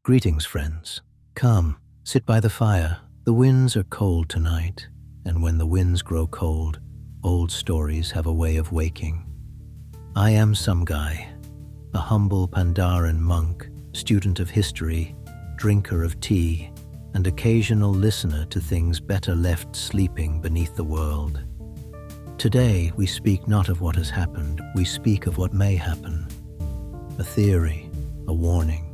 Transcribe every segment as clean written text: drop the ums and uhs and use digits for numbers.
Greetings, friends. Come, sit by the fire. The winds are cold tonight, and when the winds grow cold, old stories have a way of waking. I am Someguy, a humble Pandaren monk, student of history, drinker of tea, and occasional listener to things better left sleeping beneath the world. Today, we speak not of what has happened, we speak of what may happen. A theory, a warning.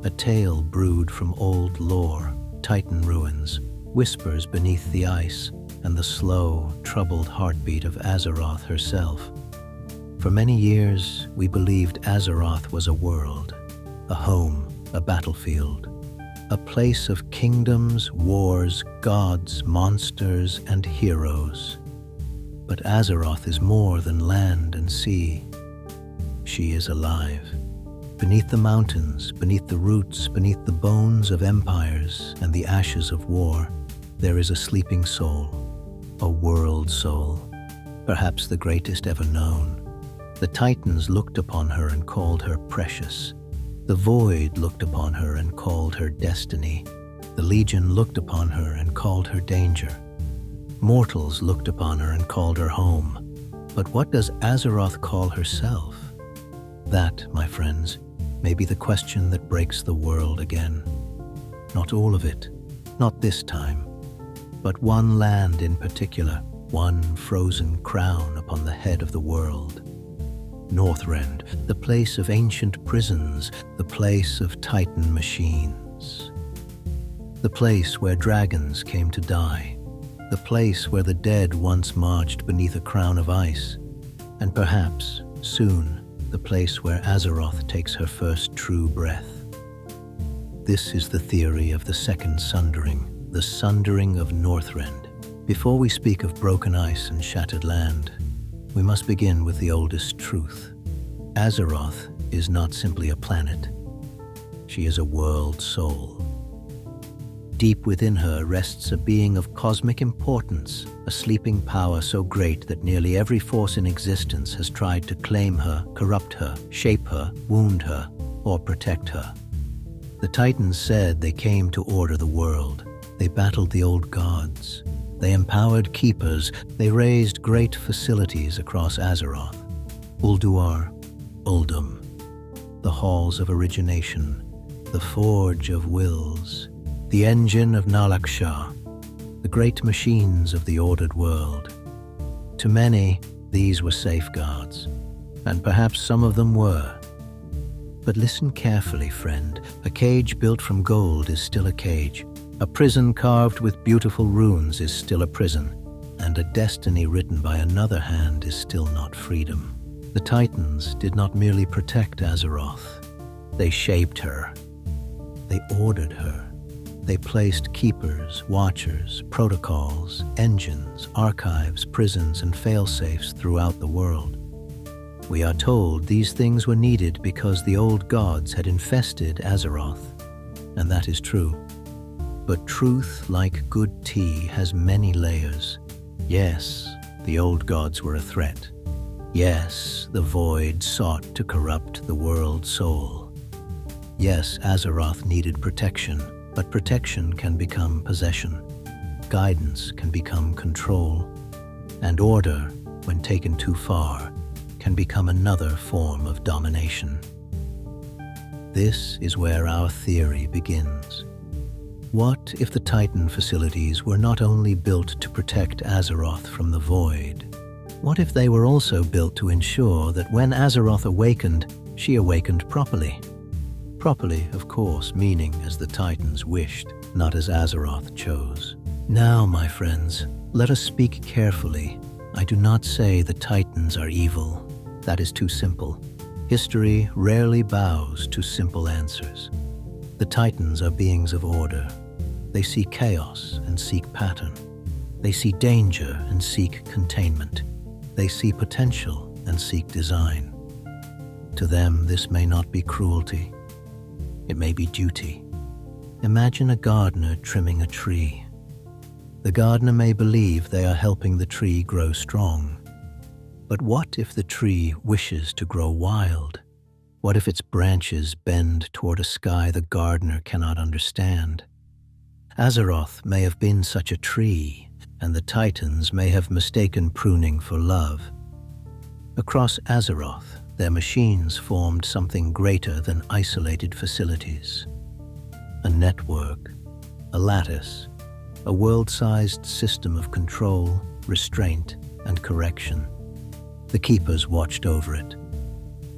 A tale brewed from old lore, Titan ruins, whispers beneath the ice, and the slow, troubled heartbeat of Azeroth herself. For many years, we believed Azeroth was a world, a home, a battlefield, a place of kingdoms, wars, gods, monsters, and heroes. But Azeroth is more than land and sea. She is alive. Beneath the mountains, beneath the roots, beneath the bones of empires and the ashes of war, there is a sleeping soul, a world soul, perhaps the greatest ever known. The Titans looked upon her and called her precious. The Void looked upon her and called her destiny. The Legion looked upon her and called her danger. Mortals looked upon her and called her home. But what does Azeroth call herself? That, my friends, may be the question that breaks the world again. Not all of it, not this time, but one land in particular, one frozen crown upon the head of the world. Northren, the place of ancient prisons, the place of Titan machines. The place where dragons came to die, the place where the dead once marched beneath a crown of ice, and perhaps, soon, the place where Azeroth takes her first true breath. This is the theory of the second Sundering, the Sundering of Northren. Before we speak of broken ice and shattered land, we must begin with the oldest truth. Azeroth is not simply a planet. She is a world soul. Deep within her rests a being of cosmic importance, a sleeping power so great that nearly every force in existence has tried to claim her, corrupt her, shape her, wound her, or protect her. The Titans said they came to order the world. They battled the old gods. They empowered keepers. They raised great facilities across Azeroth. Ulduar, Uldum, the halls of origination, the forge of wills, the engine of Nalaksha, the great machines of the ordered world. To many, these were safeguards, and perhaps some of them were. But listen carefully, friend. A cage built from gold is still a cage. A prison carved with beautiful runes is still a prison, and a destiny written by another hand is still not freedom. The Titans did not merely protect Azeroth. They shaped her. They ordered her. They placed keepers, watchers, protocols, engines, archives, prisons, and failsafes throughout the world. We are told these things were needed because the old gods had infested Azeroth, and that is true. But truth, like good tea, has many layers. Yes, the old gods were a threat. Yes, the Void sought to corrupt the world soul. Yes, Azeroth needed protection. But protection can become possession, guidance can become control, and order, when taken too far, can become another form of domination. This is where our theory begins. What if the Titan facilities were not only built to protect Azeroth from the Void? What if they were also built to ensure that when Azeroth awakened, she awakened properly? Properly, of course, meaning as the Titans wished, not as Azeroth chose. Now, my friends, let us speak carefully. I do not say the Titans are evil. That is too simple. History rarely bows to simple answers. The Titans are beings of order. They see chaos and seek pattern. They see danger and seek containment. They see potential and seek design. To them, this may not be cruelty. It may be duty. Imagine a gardener trimming a tree. The gardener may believe they are helping the tree grow strong. But what if the tree wishes to grow wild? What if its branches bend toward a sky the gardener cannot understand? Azeroth may have been such a tree, and the Titans may have mistaken pruning for love. Across Azeroth, their machines formed something greater than isolated facilities. A network, a lattice, a world-sized system of control, restraint, and correction. The Keepers watched over it.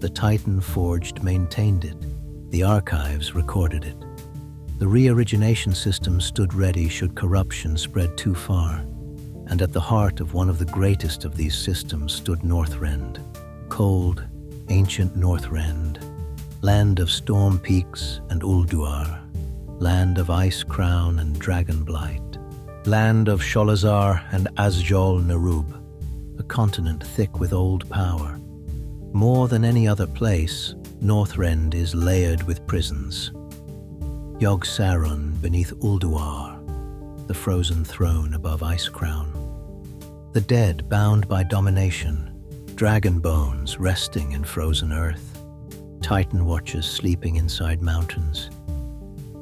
The Titan Forged maintained it. The archives recorded it. The re-origination system stood ready should corruption spread too far. And at the heart of one of the greatest of these systems stood Northren, cold, ancient Northren, land of storm peaks and Ulduar, land of ice crown and dragon blight, land of Sholazar and Azjol Nerub, a continent thick with old power. More than any other place, Northrend is layered with prisons. Yogg-Saron beneath Ulduar, the frozen throne above Icecrown. The dead bound by domination, dragon bones resting in frozen earth, Titan watchers sleeping inside mountains.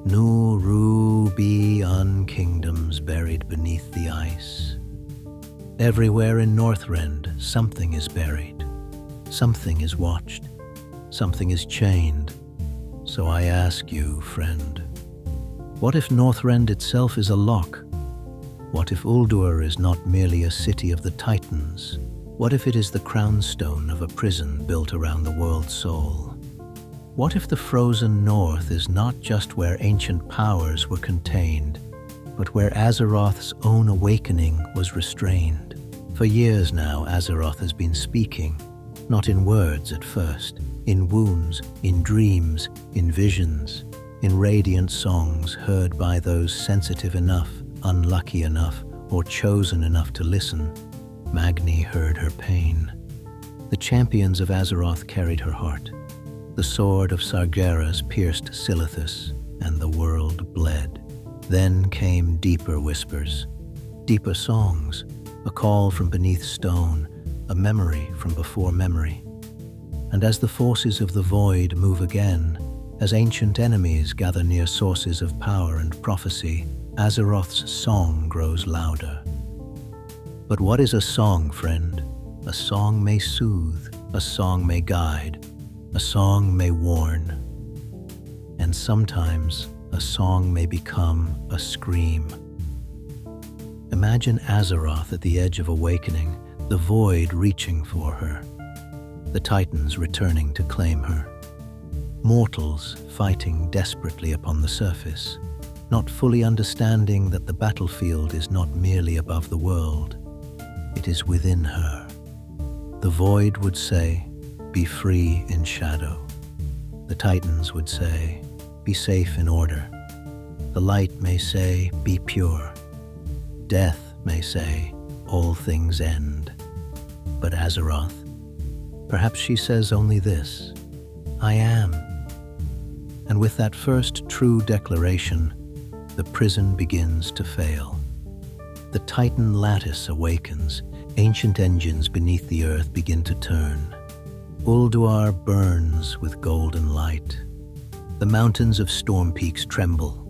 Nu-Ru-Bi-Un kingdoms buried beneath the ice. Everywhere in Northrend, something is buried. Something is watched. Something is chained. So I ask you, friend, what if Northrend itself is a lock? What if Ulduar is not merely a city of the Titans? What if it is the crownstone of a prison built around the world's soul? What if the frozen north is not just where ancient powers were contained, but where Azeroth's own awakening was restrained? For years now, Azeroth has been speaking, not in words at first, in wounds, in dreams, in visions, in radiant songs heard by those sensitive enough, unlucky enough, or chosen enough to listen. Magni heard her pain. The champions of Azeroth carried her heart. The sword of Sargeras pierced Silithus, and the world bled. Then came deeper whispers, deeper songs, a call from beneath stone, a memory from before memory. And as the forces of the void move again, as ancient enemies gather near sources of power and prophecy, Azeroth's song grows louder. But what is a song, friend? A song may soothe, a song may guide, a song may warn. And sometimes a song may become a scream. Imagine Azeroth at the edge of awakening, the void reaching for her, the Titans returning to claim her. Mortals fighting desperately upon the surface, not fully understanding that the battlefield is not merely above the world, it is within her. The void would say, "Be free in shadow." The Titans would say, "Be safe in order." The light may say, "Be pure." Death may say, "All things end." But Azeroth, perhaps she says only this, "I am." And with that first true declaration, the prison begins to fail. The Titan lattice awakens, ancient engines beneath the earth begin to turn. Ulduar burns with golden light. The mountains of storm peaks tremble.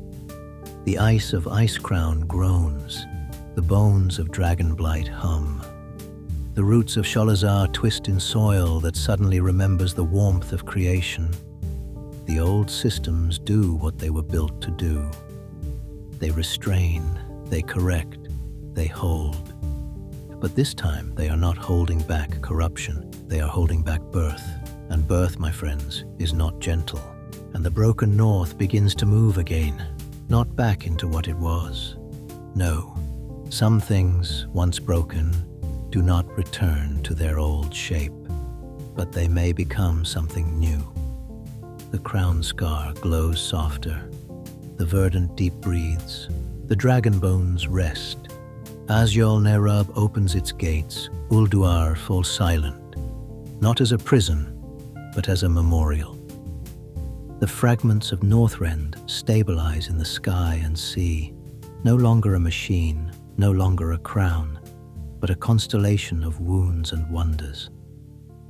The ice of Icecrown groans. The bones of Dragonblight hum. The roots of Sholazar twist in soil that suddenly remembers the warmth of creation. The old systems do what they were built to do. They restrain, they correct, they hold. But this time they are not holding back corruption, they are holding back birth. And birth, my friends, is not gentle. And the broken north begins to move again, not back into what it was. No, some things, once broken, do not return to their old shape, but they may become something new. The crown scar glows softer, the verdant deep breathes, the dragon bones rest. Azjol Nerub opens its gates, Ulduar falls silent, not as a prison, but as a memorial. The fragments of Northrend stabilize in the sky and sea, no longer a machine, no longer a crown, but a constellation of wounds and wonders.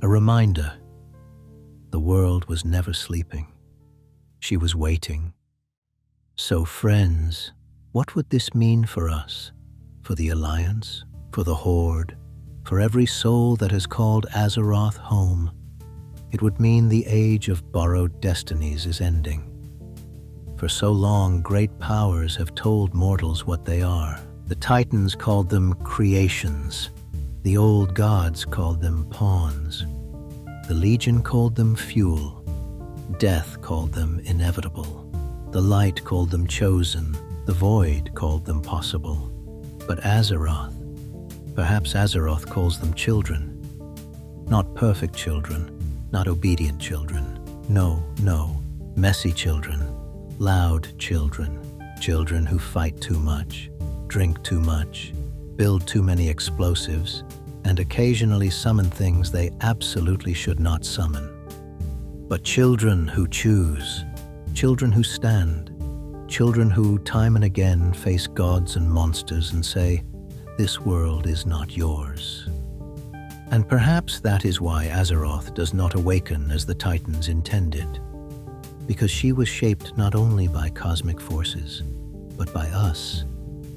A reminder, The world was never sleeping. She was waiting. So, friends, what would this mean for us? For the Alliance? For the Horde? For every soul that has called Azeroth home? It would mean the age of borrowed destinies is ending. For so long, great powers have told mortals what they are. The Titans called them creations. The old gods called them pawns. The Legion called them fuel. Death called them inevitable. The light called them chosen. The void called them possible. But Azeroth, perhaps Azeroth calls them children. Not perfect children, not obedient children. No, messy children, loud children. Children who fight too much, drink too much, build too many explosives, and occasionally summon things they absolutely should not summon. But children who choose, children who stand, children who time and again face gods and monsters and say, "This world is not yours." And perhaps that is why Azeroth does not awaken as the Titans intended, because she was shaped not only by cosmic forces, but by us,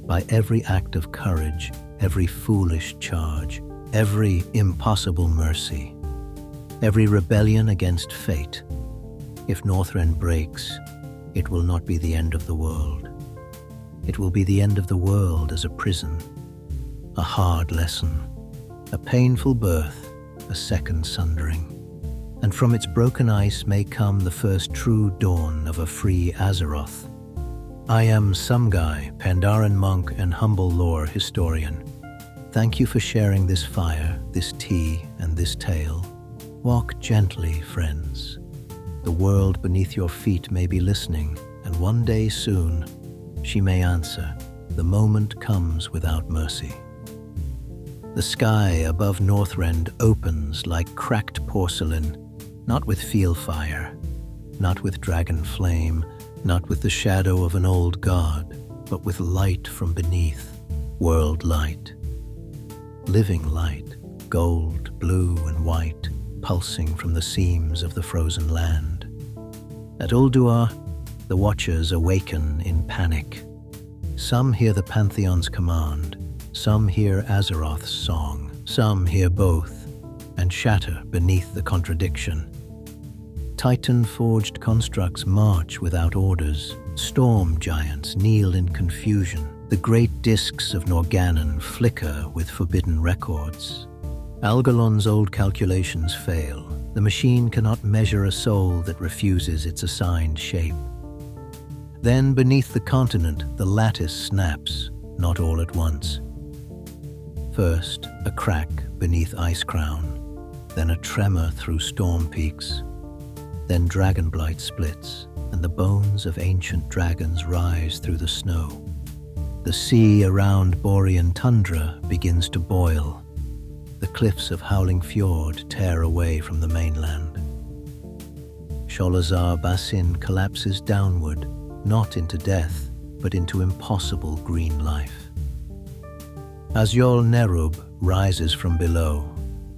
by every act of courage, every foolish charge, every impossible mercy, every rebellion against fate. If Northren breaks, it will not be the end of the world. It will be the end of the world as a prison, a hard lesson, a painful birth, a second sundering. And from its broken ice may come the first true dawn of a free Azeroth. I am Someguy, Pandaren monk and humble lore historian. Thank you for sharing this fire, this tea, and this tale. Walk gently, friends. The world beneath your feet may be listening, and one day soon, she may answer. The moment comes without mercy. The sky above Northren opens like cracked porcelain, not with field fire, not with dragon flame, not with the shadow of an old god, but with light from beneath, world light. Living light, gold, blue, and white, pulsing from the seams of the frozen land. At Ulduar, the Watchers awaken in panic. Some hear the Pantheon's command, some hear Azeroth's song, some hear both, and shatter beneath the contradiction. Titan-forged constructs march without orders. Storm giants kneel in confusion. The great discs of Northren flicker with forbidden records. Algalon's old calculations fail. The machine cannot measure a soul that refuses its assigned shape. Then beneath the continent, the lattice snaps, not all at once. First, a crack beneath Icecrown, then a tremor through storm peaks. Then Dragonblight splits, and the bones of ancient dragons rise through the snow. The sea around Borean tundra begins to boil. The cliffs of Howling Fjord tear away from the mainland. Sholazar Basin collapses downward, not into death, but into impossible green life. Azyol Nerub rises from below,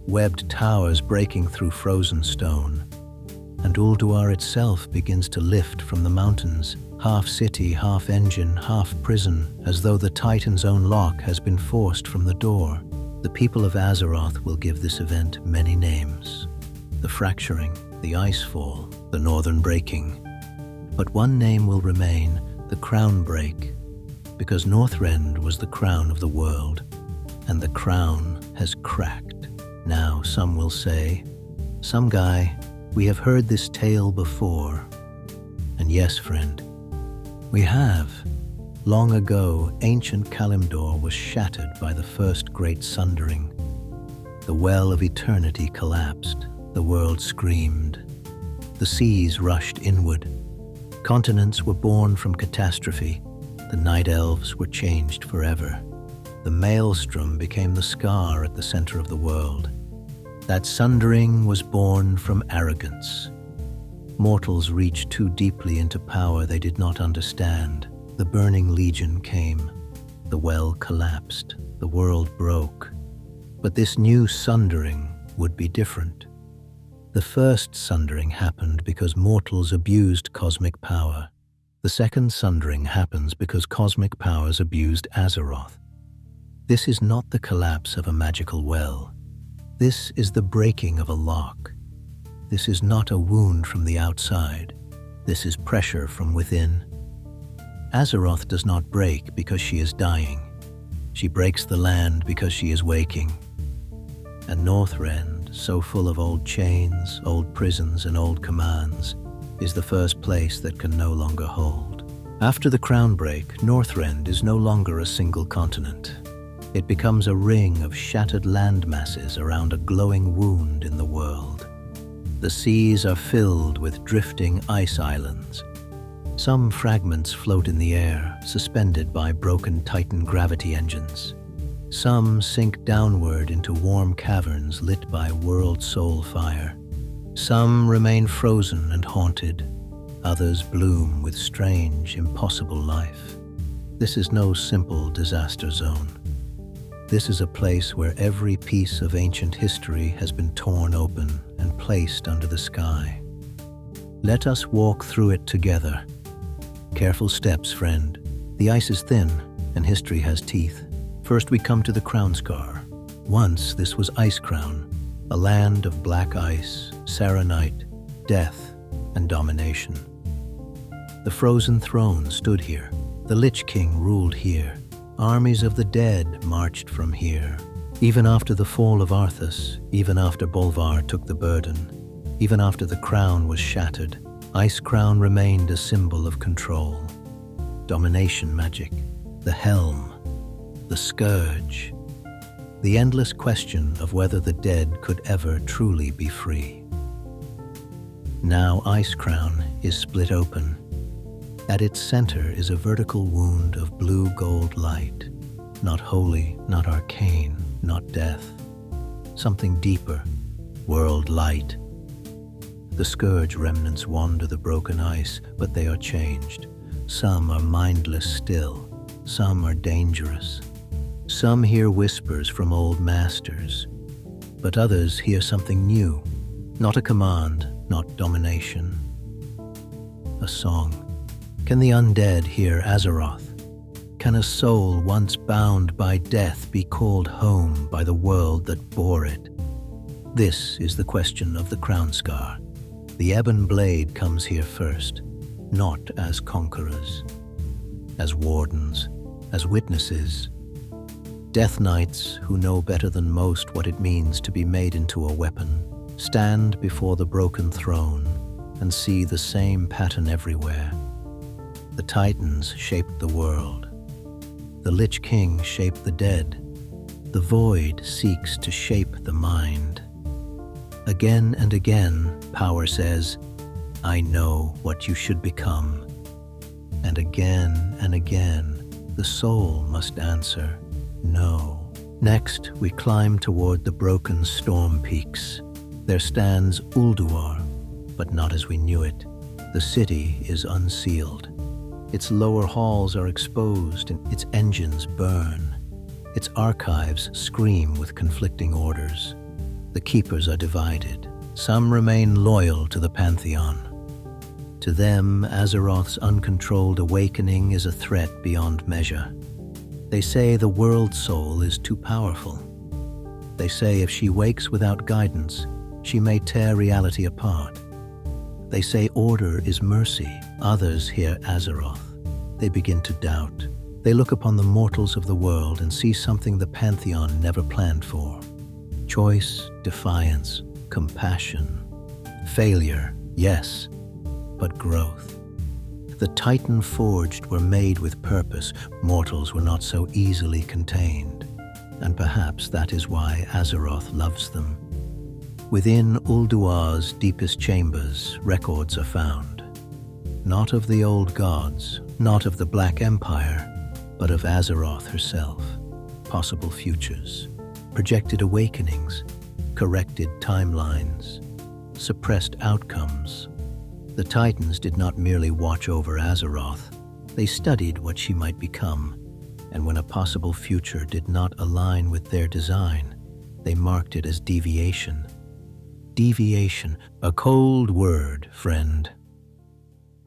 webbed towers breaking through frozen stone. And Ulduar itself begins to lift from the mountains, half city, half engine, half prison, as though the Titan's own lock has been forced from the door. The people of Azeroth will give this event many names. The fracturing, the icefall, the northern breaking. But one name will remain, the crown break, because Northren was the crown of the world, and the crown has cracked. Now some will say, "Someguy, we have heard this tale before." And yes, friend, we have. Long ago, ancient Kalimdor was shattered by the first great sundering. The well of eternity collapsed. The world screamed. The seas rushed inward. Continents were born from catastrophe. The night elves were changed forever. The maelstrom became the scar at the center of the world. That sundering was born from arrogance. Mortals reached too deeply into power they did not understand. The burning legion came. The well collapsed. The world broke. But this new sundering would be different. The first Sundering happened because mortals abused cosmic power. The second Sundering happens because cosmic powers abused Azeroth. This is not the collapse of a magical well. This is the breaking of a lock. This is not a wound from the outside. This is pressure from within. Azeroth does not break because she is dying. She breaks the land because she is waking. And Northren, so full of old chains, old prisons, and old commands, is the first place that can no longer hold. After the crown break, Northren is no longer a single continent. It becomes a ring of shattered land masses around a glowing wound in the world. The seas are filled with drifting ice islands. Some fragments float in the air, suspended by broken Titan gravity engines. Some sink downward into warm caverns lit by world soul fire. Some remain frozen and haunted. Others bloom with strange, impossible life. This is no simple disaster zone. This is a place where every piece of ancient history has been torn open and placed under the sky. Let us walk through it together. Careful steps, friend. The ice is thin, and history has teeth. First we come to the Crown Scar. Once this was Ice Crown, a land of black ice, serenite, death, and domination. The frozen throne stood here. The Lich King ruled here. Armies of the dead marched from here. Even after the fall of Arthas, even after Bolvar took the burden, even after the crown was shattered, Ice Crown remained a symbol of control. Domination magic, the helm, the scourge, the endless question of whether the dead could ever truly be free. Now Ice Crown is split open. At its center is a vertical wound of blue-gold light. Not holy, not arcane, not death. Something deeper, world light. The scourge remnants wander the broken ice, but they are changed. Some are mindless still. Some are dangerous. Some hear whispers from old masters, but others hear something new. Not a command, not domination. A song. Can the undead hear Azeroth? Can a soul once bound by death be called home by the world that bore it? This is the question of the Crown Scar. The Ebon Blade comes here first, not as conquerors, as wardens, as witnesses. Death Knights, who know better than most what it means to be made into a weapon, stand before the broken throne and see the same pattern everywhere. The Titans shaped the world. The Lich King shaped the dead. The Void seeks to shape the mind. Again and again, power says, I know what you should become. And again, the soul must answer, no. Next, we climb toward the broken storm peaks. There stands Ulduar, but not as we knew it. The city is unsealed. Its lower halls are exposed and its engines burn. Its archives scream with conflicting orders. The keepers are divided. Some remain loyal to the Pantheon. To them, Azeroth's uncontrolled awakening is a threat beyond measure. They say the world soul is too powerful. They say if she wakes without guidance, she may tear reality apart. They say order is mercy. Others hear Azeroth. They begin to doubt. They look upon the mortals of the world and see something the Pantheon never planned for. Choice, defiance, compassion. Failure, yes, but growth. The Titan forged were made with purpose. Mortals were not so easily contained. And perhaps that is why Azeroth loves them. Within Ulduar's deepest chambers, records are found. Not of the old gods, not of the Black Empire, but of Azeroth herself. Possible futures, projected awakenings, corrected timelines, suppressed outcomes. The Titans did not merely watch over Azeroth, they studied what she might become, and when a possible future did not align with their design, they marked it as deviation. deviation, a cold word, friend.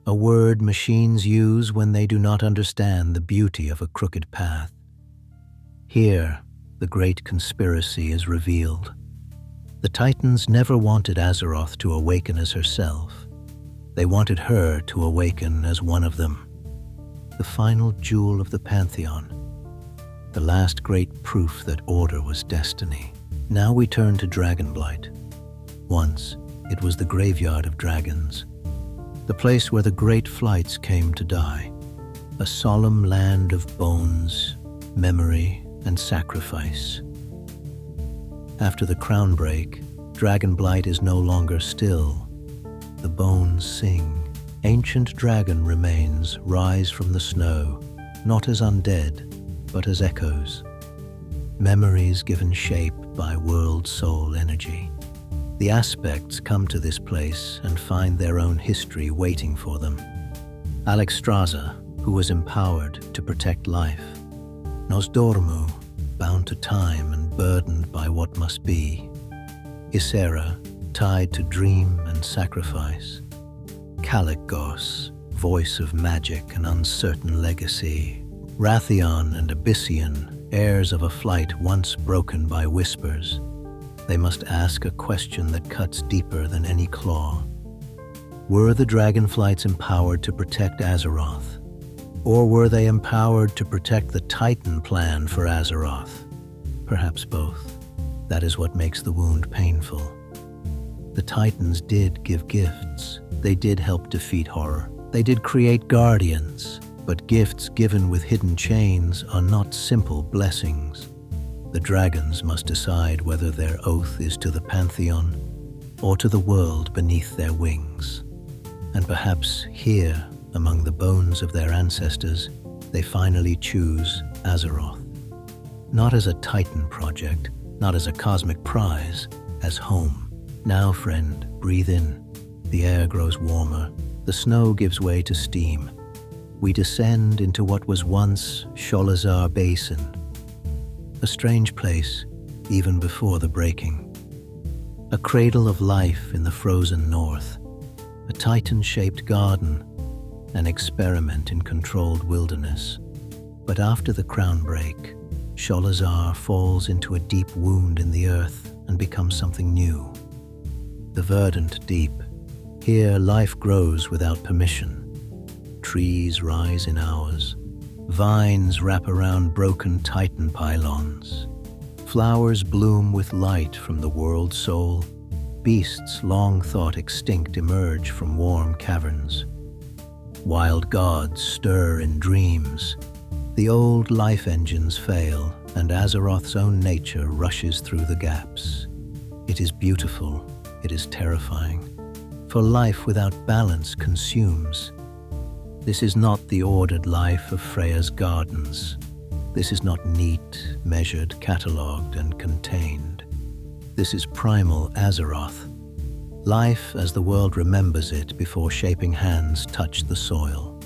A word machines use when they do not understand the beauty of a crooked path. Here, the great conspiracy is revealed. The Titans never wanted Azeroth to awaken as herself. They wanted her to awaken as one of them. The final jewel of the Pantheon. The last great proof that order was destiny. Now we turn to Dragonblight. Once, it was the graveyard of dragons. The place where the great flights came to die. A solemn land of bones, memory, and sacrifice. After the crown break, Dragonblight is no longer still. The bones sing. Ancient dragon remains rise from the snow, not as undead, but as echoes. Memories given shape by world soul energy. The aspects come to this place and find their own history waiting for them. Alexstrasza, who was empowered to protect life. Nosdormu, bound to time and burdened by what must be. Ysera, tied to dream and sacrifice. Kalecgos, voice of magic and uncertain legacy. Rathian and Abyssian, heirs of a flight once broken by whispers. They must ask a question that cuts deeper than any claw. Were the dragonflights empowered to protect Azeroth? Or were they empowered to protect the Titan plan for Azeroth? Perhaps both. That is what makes the wound painful. The Titans did give gifts. They did help defeat horror. They did create guardians. But gifts given with hidden chains are not simple blessings. The dragons must decide whether their oath is to the Pantheon or to the world beneath their wings. And perhaps here, among the bones of their ancestors, they finally choose Azeroth. Not as a Titan project, not as a cosmic prize, as home. Now, friend, breathe in. The air grows warmer. The snow gives way to steam. We descend into what was once Sholazar Basin. A strange place, even before the breaking. A cradle of life in the frozen north. A Titan-shaped garden. An experiment in controlled wilderness. But after the crown break, Sholazar falls into a deep wound in the earth and becomes something new. The verdant deep. Here life grows without permission. Trees rise in hours. Vines wrap around broken Titan pylons. Flowers bloom with light from the world soul. Beasts long thought extinct emerge from warm caverns. Wild gods stir in dreams. The old life engines fail, and Azeroth's own nature rushes through the gaps. It is beautiful, it is terrifying, for life without balance consumes. This is not the ordered life of Freya's gardens. This is not neat, measured, catalogued, and contained. This is primal Azeroth. Life as the world remembers it before shaping hands touch the soil.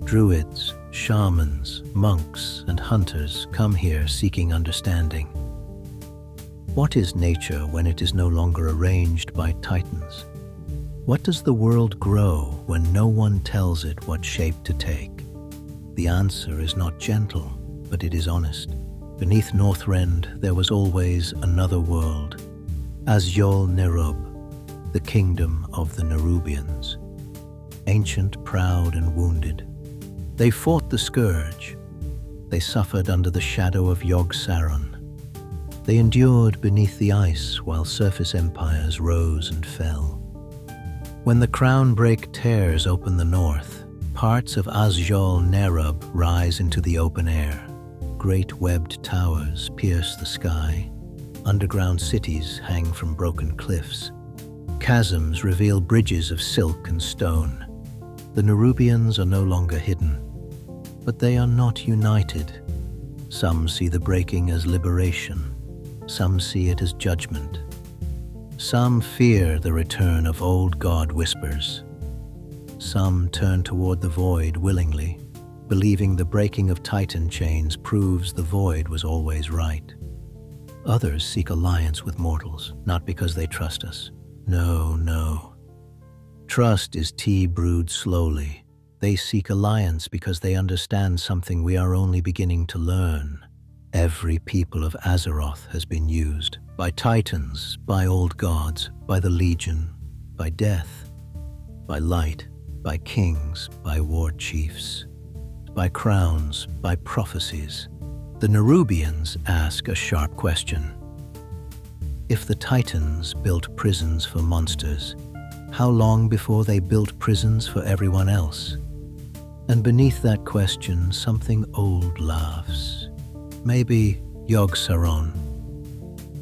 Druids, shamans, monks, and hunters come here seeking understanding. What is nature when it is no longer arranged by Titans? What does the world grow when no one tells it what shape to take? The answer is not gentle, but it is honest. Beneath Northren there was always another world. Azjol Nerub, the kingdom of the Nerubians. Ancient, proud, and wounded. They fought the Scourge. They suffered under the shadow of Yogg-Saron. They endured beneath the ice while surface empires rose and fell. When the crown break tears open the north, parts of Azjol Nerub rise into the open air. Great webbed towers pierce the sky. Underground cities hang from broken cliffs. Chasms reveal bridges of silk and stone. The Nerubians are no longer hidden, but they are not united. Some see the breaking as liberation. Some see it as judgment. Some fear the return of old god whispers. Some turn toward the void willingly, believing the breaking of Titan chains proves the void was always right. Others seek alliance with mortals, not because they trust us, No, no. Trust is tea brewed slowly. They seek alliance because they understand something we are only beginning to learn. Every people of Azeroth has been used. By titans, by old gods, by the Legion, by death, by light, by kings, by war chiefs, by crowns, by prophecies. The Nerubians ask a sharp question. If the Titans built prisons for monsters, how long before they built prisons for everyone else? And beneath that question, something old laughs. Maybe Yogg-Saron.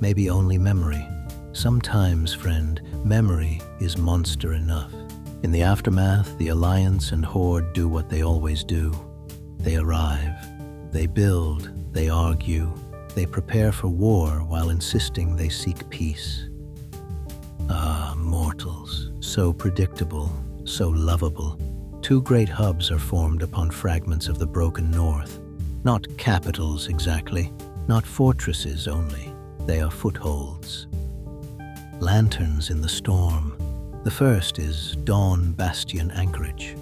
Maybe only memory. Sometimes, friend, memory is monster enough. In the aftermath, the Alliance and Horde do what they always do. They arrive. They build. They argue. They prepare for war while insisting they seek peace. Ah, mortals, so predictable, so lovable. Two great hubs are formed upon fragments of the broken north. Not capitals exactly, not fortresses only. They are footholds. Lanterns in the storm. The first is Dawn Bastion Anchorage.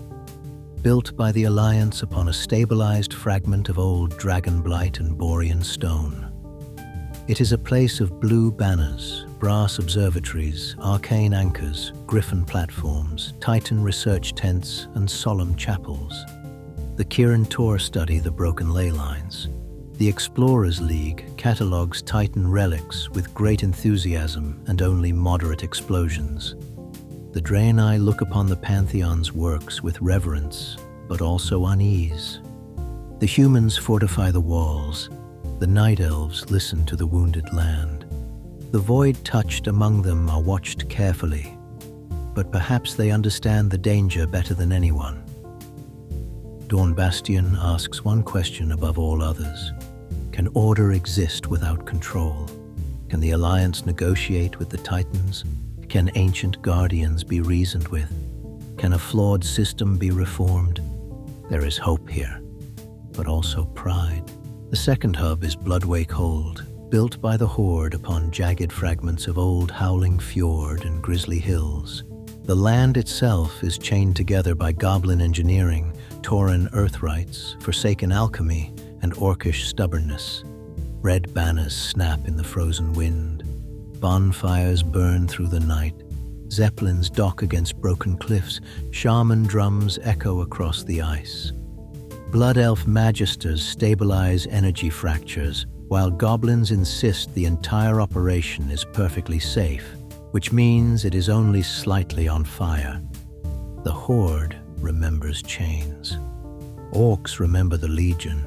Built by the Alliance upon a stabilized fragment of old Dragonblight and Borean stone. It is a place of blue banners, brass observatories, arcane anchors, griffin platforms, titan research tents, and solemn chapels. The Kirin Tor study the broken ley lines. The Explorers League catalogues titan relics with great enthusiasm and only moderate explosions. The Draenei look upon the Pantheon's works with reverence, but also unease. The humans fortify the walls. The Night Elves listen to the wounded land. The void touched among them are watched carefully, but perhaps they understand the danger better than anyone. Dawn Bastion asks one question above all others. Can order exist without control? Can the Alliance negotiate with the Titans? Can ancient guardians be reasoned with? Can a flawed system be reformed? There is hope here, but also pride. The second hub is Bloodwake Hold, built by the Horde upon jagged fragments of old Howling Fjord and Grizzly Hills. The land itself is chained together by goblin engineering, Tauren earthrights, forsaken alchemy, and orcish stubbornness. Red banners snap in the frozen wind. Bonfires burn through the night. Zeppelins dock against broken cliffs. Shaman drums echo across the ice. Blood Elf Magisters stabilize energy fractures, while goblins insist the entire operation is perfectly safe, which means it is only slightly on fire. The Horde remembers chains. Orcs remember the Legion.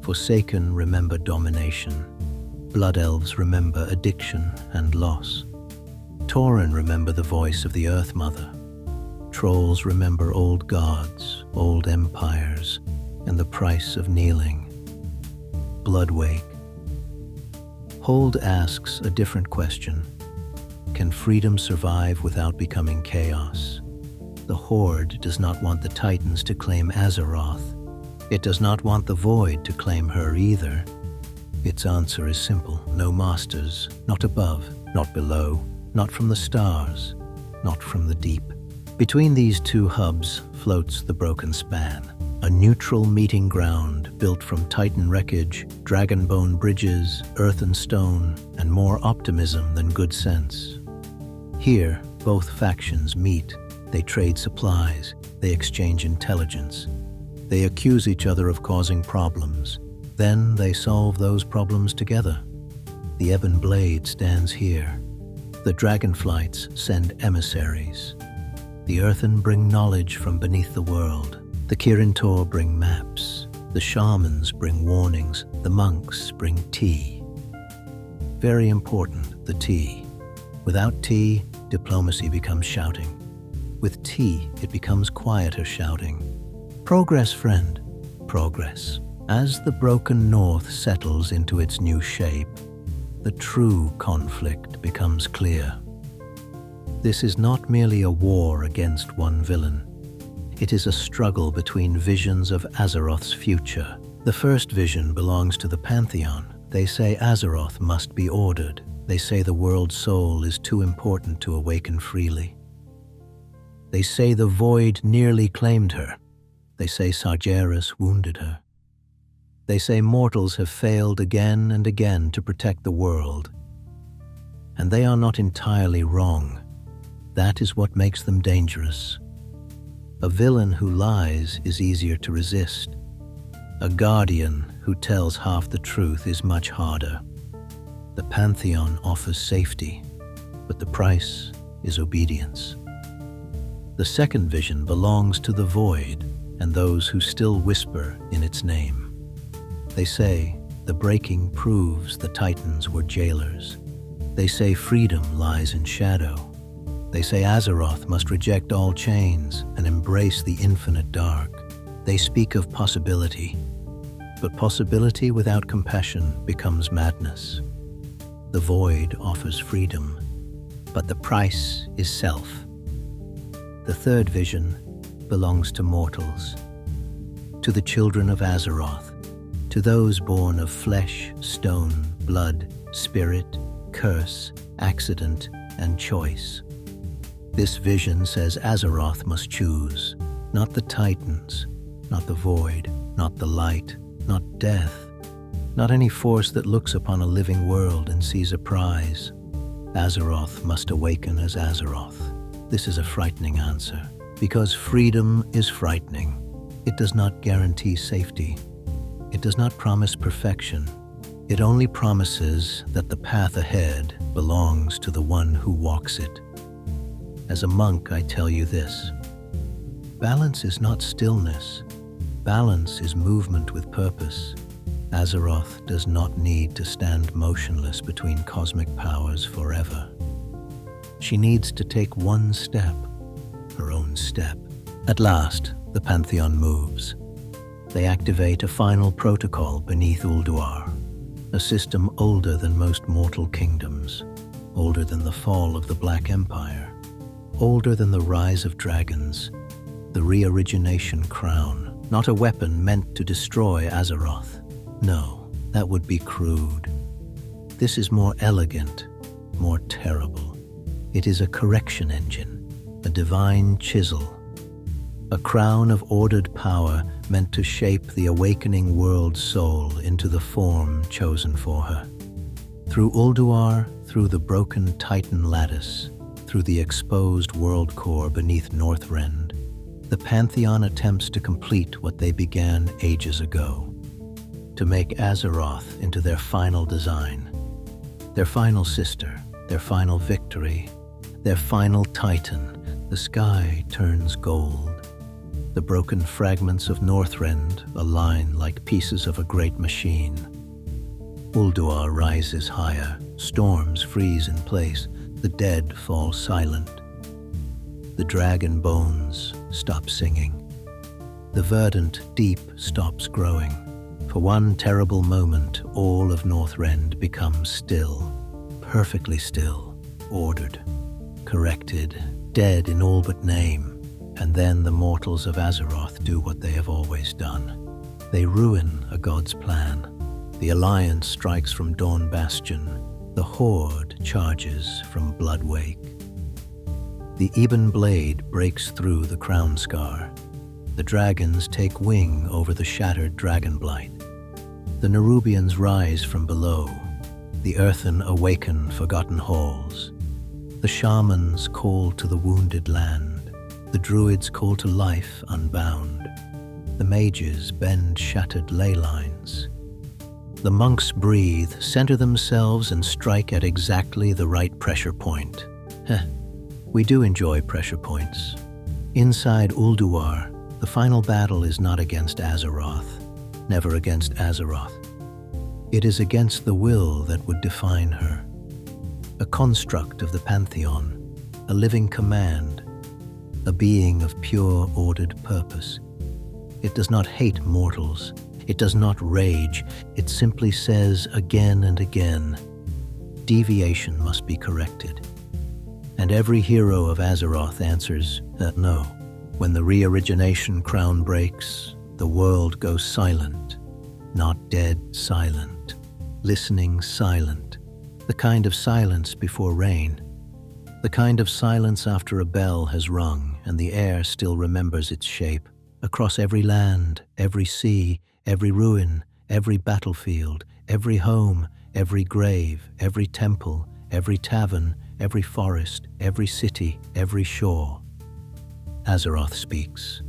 Forsaken remember domination. Blood Elves remember addiction and loss. Tauren remember the voice of the Earth Mother. Trolls remember old gods, old empires, and the price of kneeling. Bloodwake. Hold asks a different question. Can freedom survive without becoming chaos? The Horde does not want the Titans to claim Azeroth. It does not want the Void to claim her either. Its answer is simple. No masters, not above, not below, not from the stars, not from the deep. Between these two hubs floats the Broken Span, a neutral meeting ground built from Titan wreckage, dragonbone bridges, earth and stone, and more optimism than good sense. Here, both factions meet. They trade supplies. They exchange intelligence. They accuse each other of causing problems. Then they solve those problems together. The Ebon Blade stands here. The Dragonflights send emissaries. The Earthen bring knowledge from beneath the world. The Kirin Tor bring maps. The Shamans bring warnings. The monks bring tea. Very important, the tea. Without tea, diplomacy becomes shouting. With tea, it becomes quieter shouting. Progress, friend, progress. As the broken north settles into its new shape, the true conflict becomes clear. This is not merely a war against one villain. It is a struggle between visions of Azeroth's future. The first vision belongs to the Pantheon. They say Azeroth must be ordered. They say the world soul is too important to awaken freely. They say the void nearly claimed her. They say Sargeras wounded her. They say mortals have failed again and again to protect the world. And they are not entirely wrong. That is what makes them dangerous. A villain who lies is easier to resist. A guardian who tells half the truth is much harder. The Pantheon offers safety, but the price is obedience. The second vision belongs to the void and those who still whisper in its name. They say the breaking proves the Titans were jailers. They say freedom lies in shadow. They say Azeroth must reject all chains and embrace the infinite dark. They speak of possibility, but possibility without compassion becomes madness. The void offers freedom, but the price is self. The third vision belongs to mortals, to the children of Azeroth, to those born of flesh, stone, blood, spirit, curse, accident, and choice. This vision says Azeroth must choose, not the Titans, not the void, not the light, not death, not any force that looks upon a living world and sees a prize. Azeroth must awaken as Azeroth. This is a frightening answer, because freedom is frightening. It does not guarantee safety. It does not promise perfection. It only promises that the path ahead belongs to the one who walks it. As a monk, I tell you this: balance is not stillness. Balance is movement with purpose. Azeroth does not need to stand motionless between cosmic powers forever. She needs to take one step, her own step. At last, the Pantheon moves. They activate a final protocol beneath Ulduar, a system older than most mortal kingdoms, older than the fall of the Black Empire, older than the rise of dragons, the re-origination crown, not a weapon meant to destroy Azeroth. No, that would be crude. This is more elegant, more terrible. It is a correction engine, a divine chisel, a crown of ordered power meant to shape the awakening world's soul into the form chosen for her. Through Ulduar, through the broken Titan lattice, through the exposed world core beneath Northren, the Pantheon attempts to complete what they began ages ago, to make Azeroth into their final design, their final sister, their final victory, their final Titan. The sky turns gold. The broken fragments of Northren align like pieces of a great machine. Ulduar rises higher, storms freeze in place, the dead fall silent. The dragon bones stop singing. The verdant deep stops growing. For one terrible moment, all of Northren becomes still, perfectly still, ordered, corrected, dead in all but name. And then the mortals of Azeroth do what they have always done. They ruin a god's plan. The Alliance strikes from Dawn Bastion. The Horde charges from Bloodwake. The Ebon Blade breaks through the Crown Scar. The dragons take wing over the shattered Dragonblight. The Nerubians rise from below. The Earthen awaken forgotten halls. The shamans call to the wounded land. The druids call to life unbound. The mages bend shattered ley lines. The monks breathe, center themselves, and strike at exactly the right pressure point. We do enjoy pressure points. Inside Ulduar, the final battle is not against Azeroth, never against Azeroth. It is against the will that would define her. A construct of the Pantheon, a living command, a being of pure, ordered purpose. It does not hate mortals. It does not rage. It simply says again and again, deviation must be corrected. And every hero of Azeroth answers, no. When the re-origination crown breaks, the world goes silent. Not dead silent, listening silent, The kind of silence before rain. The kind of silence after a bell has rung and the air still remembers its shape. Across every land, every sea, every ruin, every battlefield, every home, every grave, every temple, every tavern, every forest, every city, every shore. Azeroth speaks,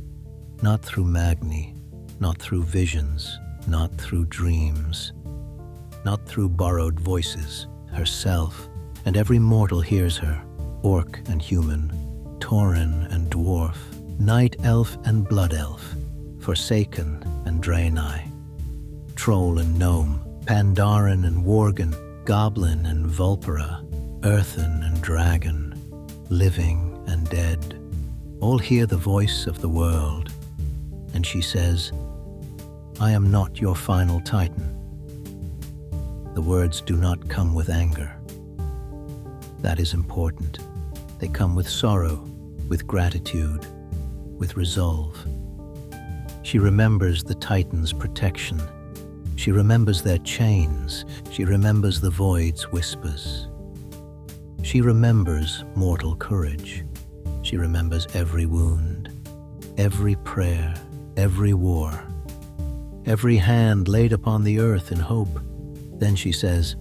not through Magni, not through visions, not through dreams, not through borrowed voices, herself, and every mortal hears her, orc and human, tauren and dwarf, night elf and blood elf, forsaken and Draenei, troll and gnome, Pandaren and worgen, goblin and vulpera, earthen and dragon, living and dead, all hear the voice of the world, and she says, I am not your final titan. The words do not come with anger. That is important. They come with sorrow, with gratitude, with resolve. She remembers the Titan's protection. She remembers their chains. She remembers the void's whispers. She remembers mortal courage. She remembers every wound, every prayer, every war, every hand laid upon the earth in hope. Then she says,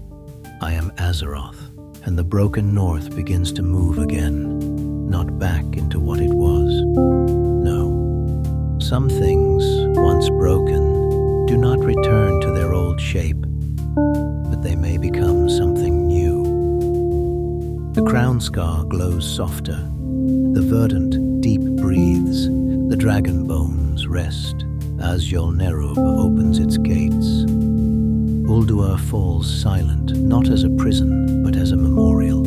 I am Azeroth, and the broken north begins to move again, not back into what it was. No, some things, once broken, do not return to their old shape, but they may become something new. The crown scar glows softer, the verdant deep breathes, the dragon bones rest as Yolnerub opens its gates. Ulduar falls silent, not as a prison, but as a memorial.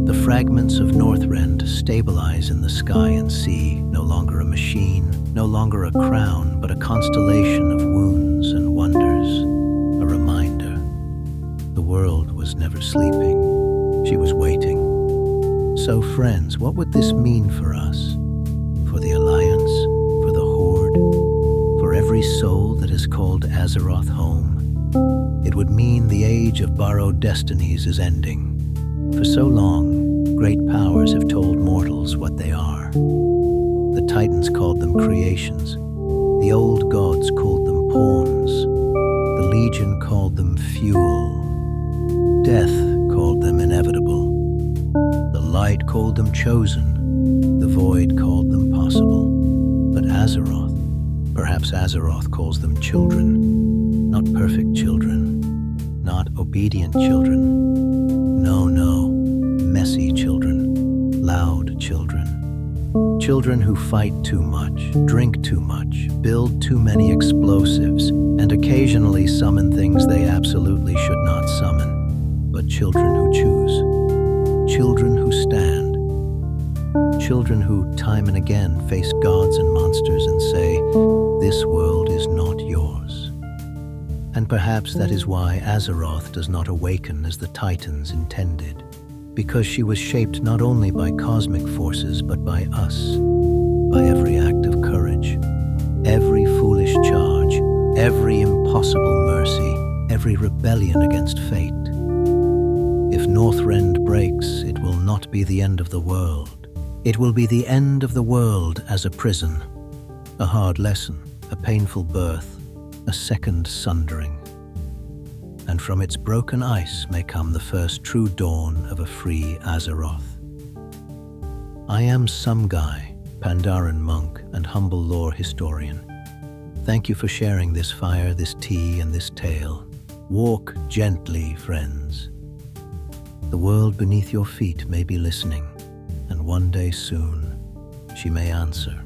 The fragments of Northren stabilize in the sky and sea, no longer a machine, no longer a crown, but a constellation of wounds and wonders, a reminder. The world was never sleeping, she was waiting. So friends, what would this mean for us? For the Alliance? For the Horde? For every soul that is called Azeroth home? It would mean the age of borrowed destinies is ending. For so long, great powers have told mortals what they are. The Titans called them creations. The old gods called them pawns. The Legion called them fuel. Death called them inevitable. The light called them chosen. The void called them possible. But Azeroth, perhaps Azeroth calls them children. Not perfect children. Not obedient children. No, messy children. Loud children. Children who fight too much, drink too much, build too many explosives, and occasionally summon things they absolutely should not summon. But children who choose. Children who stand. Children who, time and again, face gods and monsters and say, this world is not yours. And perhaps that is why Azeroth does not awaken as the Titans intended, because she was shaped not only by cosmic forces, but by us, by every act of courage, every foolish charge, every impossible mercy, every rebellion against fate. If Northren breaks, it will not be the end of the world. It will be the end of the world as a prison, a hard lesson, a painful birth, a second sundering. And from its broken ice may come the first true dawn of a free Azeroth. I am Someguy, Pandaren monk and humble lore historian. Thank you for sharing this fire, this tea, and this tale. Walk gently, friends. The world beneath your feet may be listening, and one day soon she may answer.